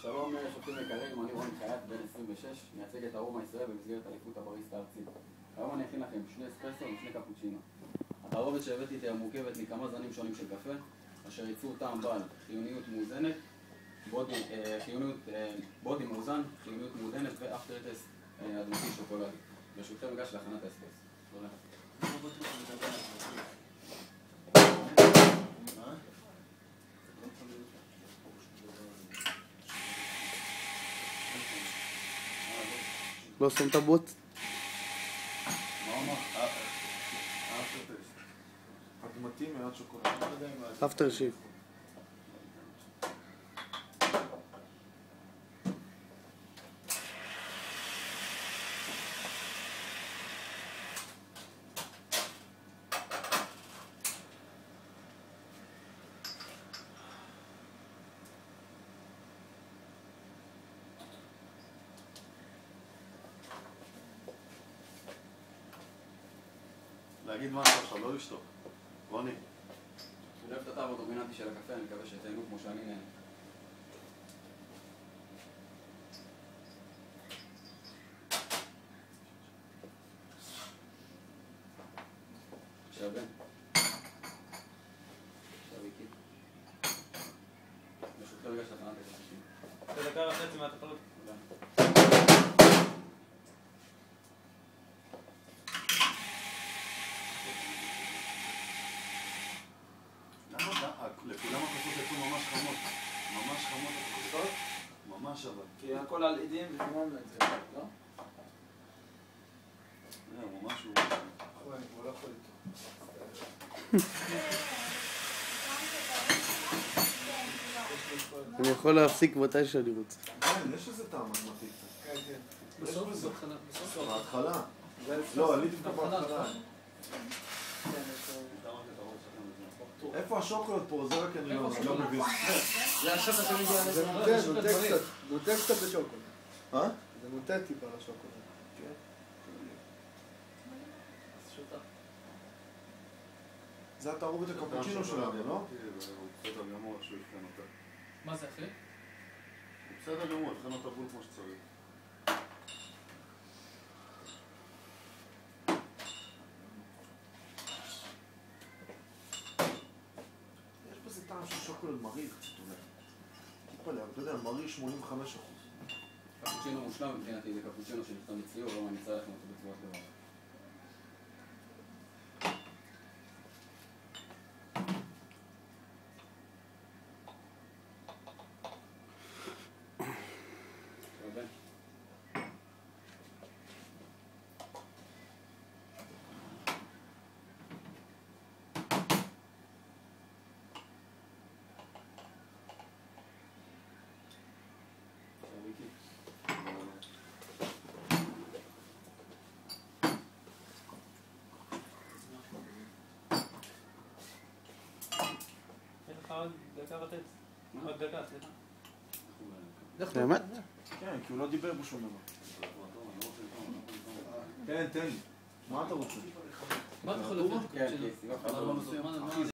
שלום שופטים יקרים, אני רוני חייט, בן 26, מייצג את ארומה ישראל במסגרת אליפות הבריסטה הארצית. היום אני אכין לכם 2 אספרסו ו2 קפוצ'ינו. התערובת שהבאתי תהיה מורכבת מכמה זנים שונים של קפה, אשר ייצרו טעם בעל חיוניות מאוזנת, בודי מאוזן, חיוניות מעודנת ואפטר טסט אדמתי שוקולדי. ברשותכם ניגש להכנת האספרסו. תודה. לא שם את הבוט? אדמתי מעט שוקולד. אפטר שיב. להגיד מה שלך, לא לשתוק. רוני. אני אוהב את הטעם הדומיננטי של הקפה, אני מקווה שתהנו כמו שאני נהנה. עכשיו בן. עכשיו איקי. ברשותכם ניגש להכנת הקפוצ'ינו. דקה וחצי מהתחלות. לכולם הכוסות יצאו ממש חמות. ממש חמות הכוסות. ממש אבל. כי הכל על עדים וזימנו את זה, לא? ממש הוא... אני כבר לא יכול איתו. אני יכול להפסיק מתי שאני רוצה. כן, יש איזה טעם אדמתי קצת. כן, כן. בסוף? בהתחלה. לא, עליתי דווקא בהתחלה. איפה השוקולד פה? זה רק אני לא מבין. זה השוקולד שמגיע לזה. זה נוטה קצת בשוקולד. מה? זה נוטה טיפה לשוקולד. זה התערובת הקפוצ'ינו שלנו, לא? בסדר גמור, שהוא יבחן אותה. מה זה אחי? בסדר גמור, יבחן אותה בול כמו שצריך. יש בזה טעם של שוקולד מריר קצת אולי. טיפה לב, אתה יודע, מריר 85%. קפוצ'ינו מושלם מבחינתי, זה קפוצ'ינו שנכתב מציור, לא מניצה לכם אותו בצורת דבר. עוד דקה וחצי. עוד דקה, סליחה. באמת? כן, כי הוא לא דיבר בשום דבר. כן, תן לי. מה אתה רוצה? מה אתה יכול לתת? כן, כן.